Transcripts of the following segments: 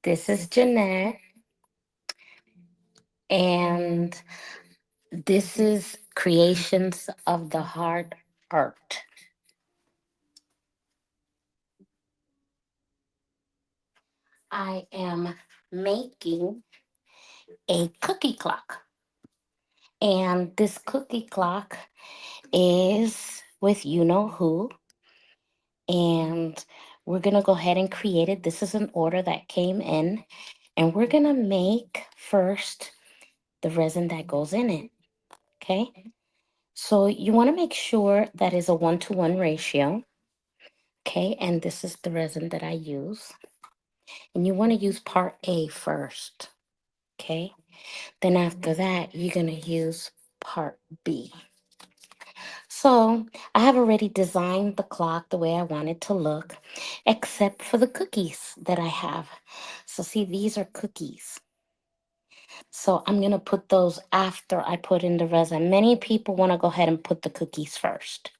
This is Jeanette, and this is Creations of the Heart Art. I am making a cookie clock, and this cookie clock is with you know who, and we're gonna go ahead and create it. This is an order that came in, and we're gonna make first the resin that goes in it. Okay, so you want to make sure that is a 1-to-1 ratio. Okay, and this is the resin that I use. And you want to use part A first. Okay, then after that, you're going to use part B. So I have already designed the clock the way I want it to look, except for the cookies that I have. So, see, these are cookies. So I'm going to put those after I put in the resin. Many people want to go ahead and put the cookies first.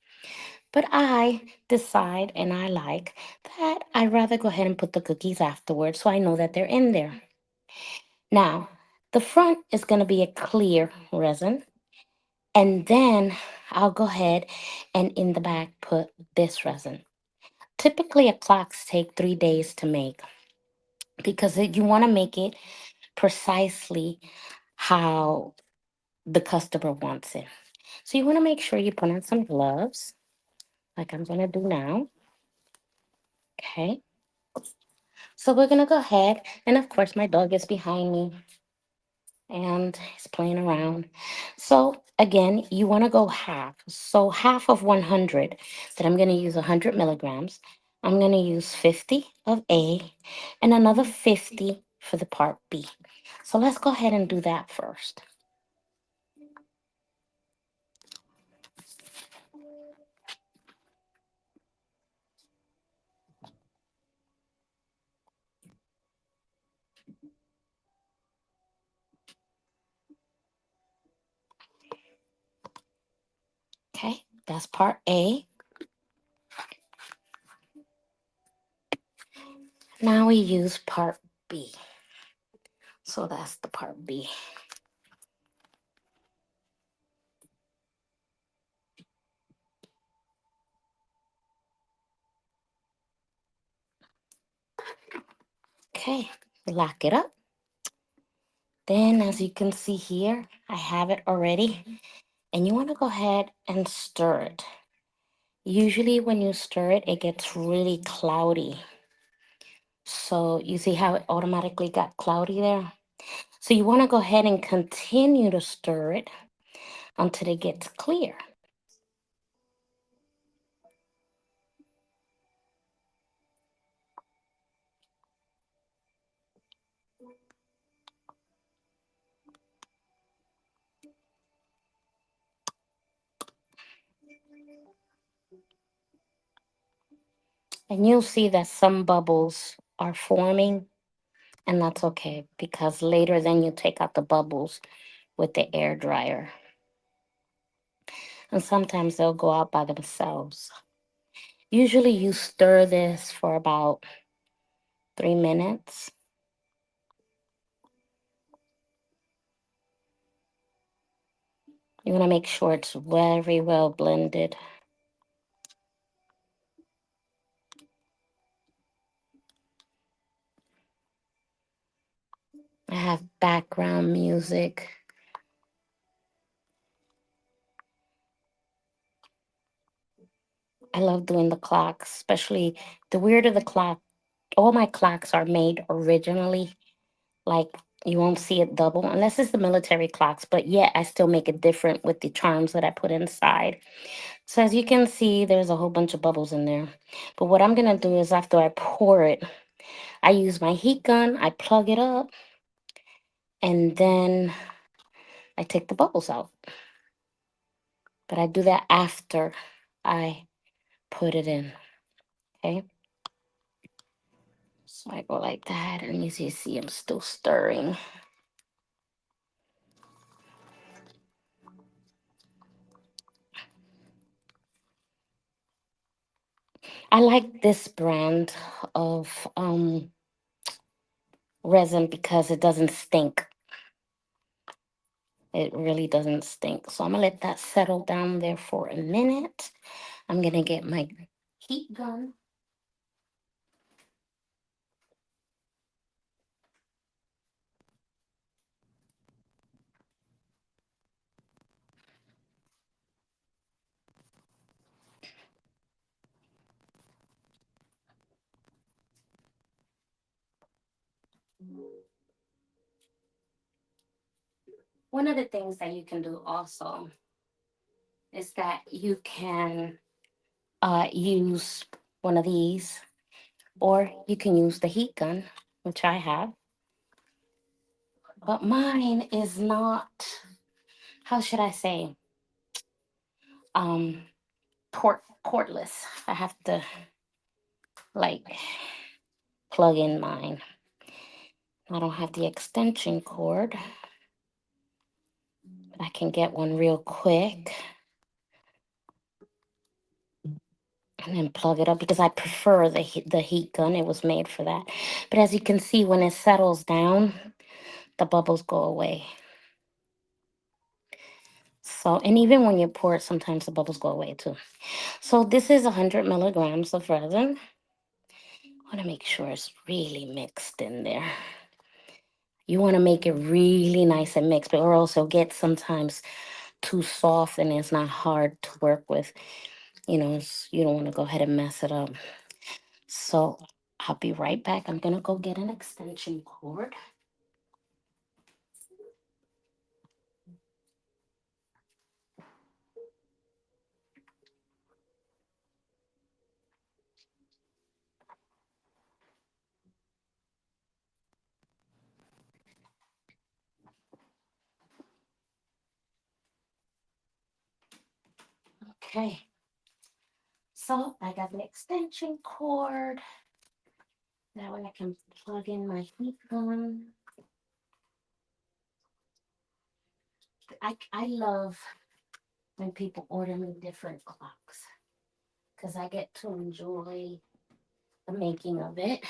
But I decide and I like that I'd rather go ahead and put the cookies afterwards so I know that they're in there. Now, the front is going to be a clear resin. And then I'll go ahead and in the back put this resin. Typically, a clocks take 3 days to make because you want to make it precisely how the customer wants it. So you want to make sure you put on some gloves, like I'm going to do now. Okay. So we're gonna go ahead, and of course, my dog is behind me and he's playing around. So again, you want to go half. So half of 100 that I'm gonna use 100 milligrams. I'm gonna use 50 of A and another 50 for the part B. So let's go ahead and do that first. Okay, that's part A. Now we use part B. So that's the part B. Okay, lock it up. Then, as you can see here, I have it already. And you want to go ahead and stir it. Usually, when you stir it, it gets really cloudy. So, you see how it automatically got cloudy there? So, you want to go ahead and continue to stir it until it gets clear. And you'll see that some bubbles are forming, and that's okay because later then you take out the bubbles with the air dryer. And sometimes they'll go out by themselves. Usually you stir this for about 3 minutes. You want to make sure it's very well blended. I have background music. I love doing the clocks, especially the weirder the clock. All my clocks are made originally. Like you won't see it double unless it's the military clocks, but yet I still make it different with the charms that I put inside. So as you can see, there's a whole bunch of bubbles in there. But what I'm gonna do is after I pour it, I use my heat gun, I plug it up, and then I take the bubbles out. But I do that after I put it in. Okay. So I go like that, and as you see, I'm still stirring. I like this brand of resin because it doesn't stink. It really doesn't stink. So I'm gonna let that settle down there for a minute. I'm gonna get my heat gun. One of the things that you can do also is that you can use one of these, or you can use the heat gun, which I have. But mine is not, how should I say, um, cordless. I have to like plug in mine. I don't have the extension cord, but I can get one real quick and then plug it up because I prefer the heat gun. It was made for that. But as you can see, when it settles down, the bubbles go away. So, and even when you pour it, sometimes the bubbles go away too. So this is 100 milligrams of resin. I want to make sure it's really mixed in there. You want to make it really nice and mixed, but or also get sometimes too soft and it's not hard to work with. You don't want to go ahead and mess it up. So I'll be right back. I'm gonna go get an extension cord. Okay. So I got the extension cord. That way I can plug in my heat gun. I love when people order me different clocks because I get to enjoy the making of it.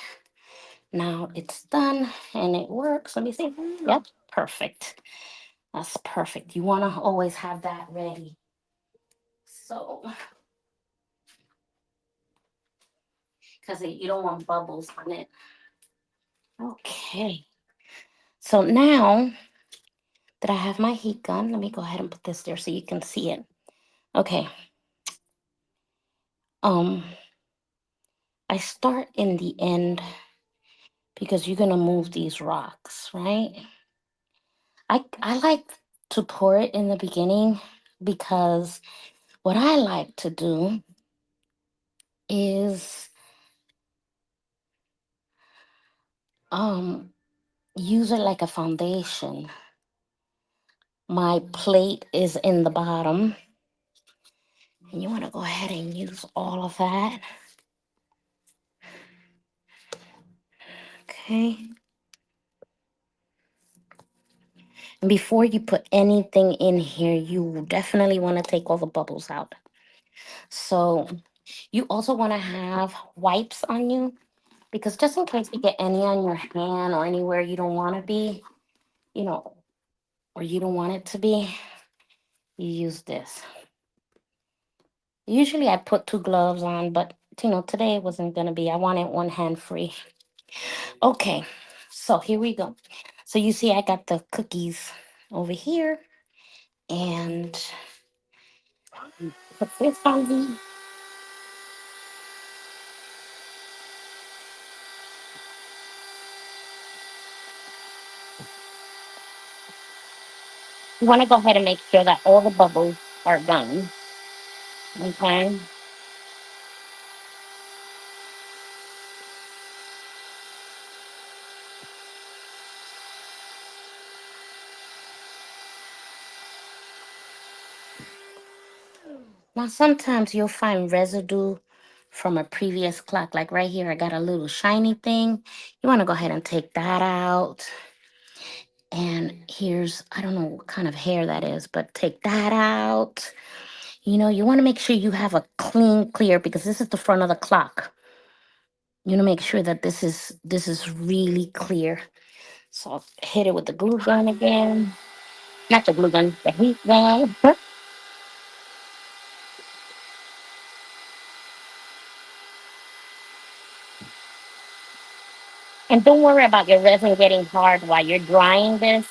Now it's done and it works. Let me see. Yep, perfect. That's perfect. You want to always have that ready. So, because you don't want bubbles on it. Okay. So now that I have my heat gun, let me go ahead and put this there so you can see it. Okay. Um, I start in the end because you're gonna move these rocks, right? I like to pour it in the beginning because what I like to do is um use it like a foundation. My plate is in the bottom, and you want to go ahead and use all of that. Okay. And before you put anything in here, you definitely want to take all the bubbles out. So you also want to have wipes on you because just in case you get any on your hand or anywhere you don't want to be, you know, or you don't want it to be, you use this. Usually I put two gloves on, but today it wasn't gonna be. I wanted one hand free. Okay, so here we go. So you see I got the cookies over here and put this on the you want to go ahead and make sure that all the bubbles are done. Okay. Now sometimes you'll find residue from a previous clock. Like right here, I got a little shiny thing. You want to go ahead and take that out. And here's, I don't know what kind of hair that is, but take that out. You want to make sure you have a clean clear because this is the front of the clock. You want to make sure that this is really clear. So I'll hit it with the glue gun again. Not the glue gun, the heat gun. And don't worry about your resin getting hard while you're drying this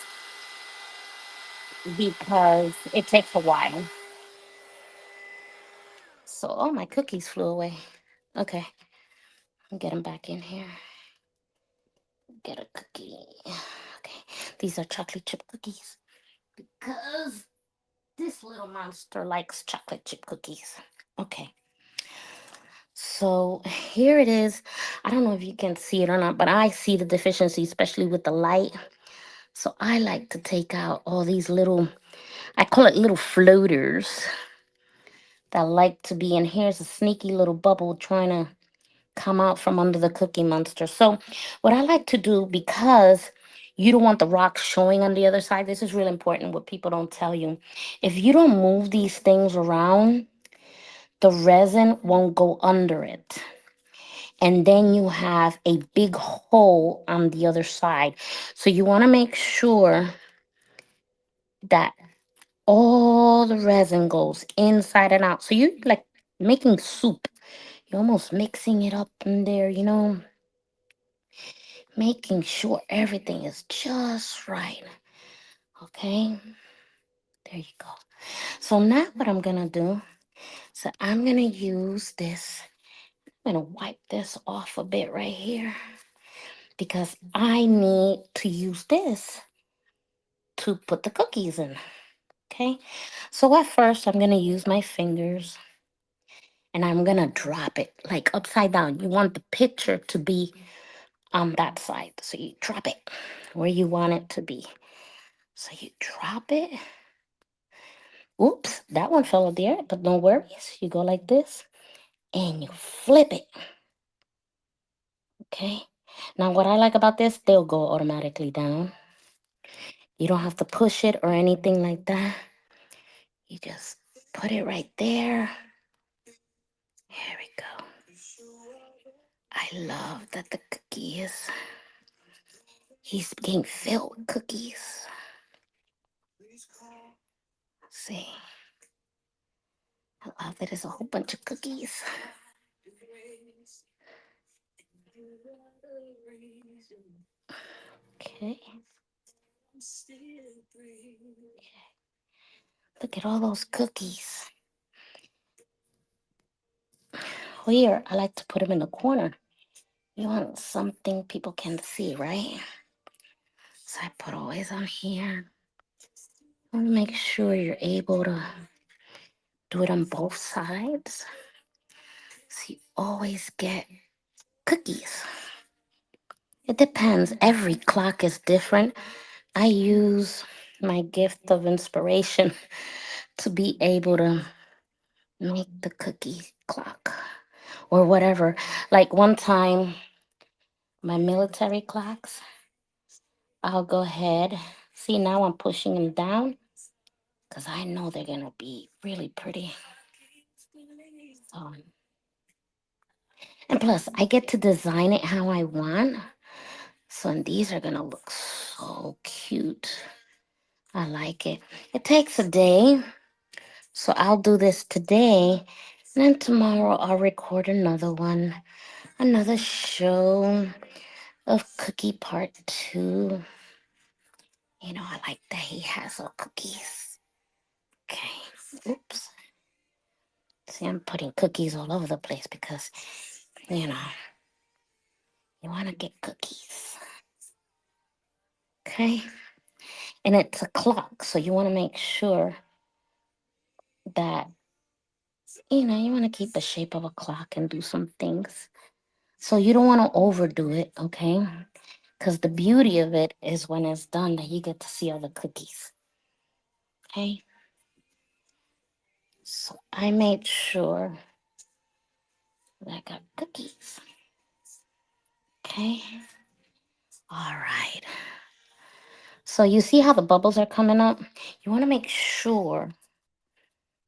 because it takes a while. So, oh, my cookies flew away. Okay, I'll get them back in here. Get a cookie. Okay, these are chocolate chip cookies because this little monster likes chocolate chip cookies. Okay, so here it is. I don't know if you can see it or not, but I see the deficiency, especially with the light. So I like to take out all these little, I call it little floaters that like to be in. Here's a sneaky little bubble trying to come out from under the Cookie Monster. So what I like to do, because you don't want the rocks showing on the other side, this is really important what people don't tell you. If you don't move these things around, the resin won't go under it. And then you have a big hole on the other side. So you want to make sure that all the resin goes inside and out. So you're like making soup. You're almost mixing it up in there, making sure everything is just right. Okay, there you go. So now what I'm gonna do, so I'm gonna use this. I'm gonna wipe this off a bit right here because I need to use this to put the cookies in. Okay, so at first I'm gonna use my fingers and I'm gonna drop it like upside down. You want the picture to be on that side, so you drop it where you want it to be. So you drop it. Oops, that one fell out there, but no worries. You go like this and you flip it. Okay. Now, what I like about this, they'll go automatically down. You don't have to push it or anything like that. You just put it right there. Here we go. I love that the cookie is, he's getting filled with cookies. See, I love that it's a whole bunch of cookies. Okay. Look at all those cookies. Here, I like to put them in the corner. You want something people can see, right? So I put always on here. And make sure you're able to do it on both sides. So you always get cookies. It depends. Every clock is different. I use my gift of inspiration to be able to make the cookie clock or whatever. Like one time, my military clocks, I'll go ahead. See, now I'm pushing them down because I know they're going to be really pretty. And plus, I get to design it how I want. So and these are going to look so cute. I like it. It takes a day. So I'll do this today. And then tomorrow I'll record another one. Another show of Cookie Part 2. I like that he has all cookies. Okay. Oops. See, I'm putting cookies all over the place because, you know, you want to get cookies. Okay. And it's a clock. So you want to make sure that, you want to keep the shape of a clock and do some things. So you don't want to overdo it. Okay. Because the beauty of it is when it's done that you get to see all the cookies. Okay. So I made sure that I got cookies. Okay. All right. So you see how the bubbles are coming up? You want to make sure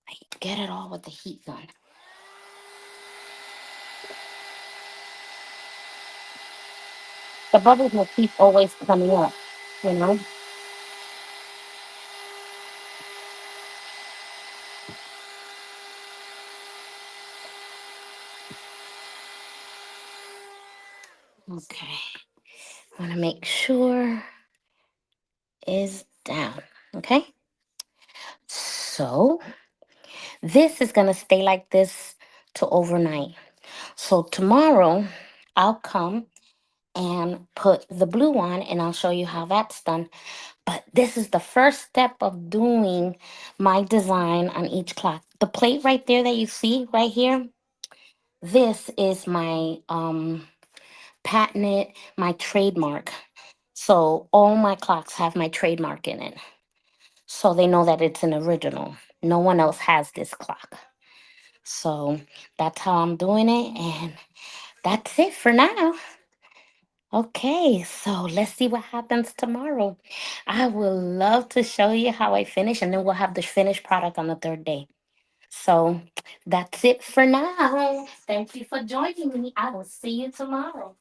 that you get it all with the heat gun. The bubbles will keep always coming up. you know. Okay, I want to make sure is down. Okay, so this is gonna stay like this to overnight. So tomorrow I'll come and put the blue on and I'll show you how that's done. But this is the first step of doing my design on each clock. The plate right there that you see right here, this is my patented, my trademark. So all my clocks have my trademark in it. So they know that it's an original. No one else has this clock. So that's how I'm doing it. And that's it for now. Okay, so let's see what happens tomorrow. I would love to show you how I finish, and then we'll have the finished product on the third day. So that's it for now. Thank you for joining me. I will see you tomorrow.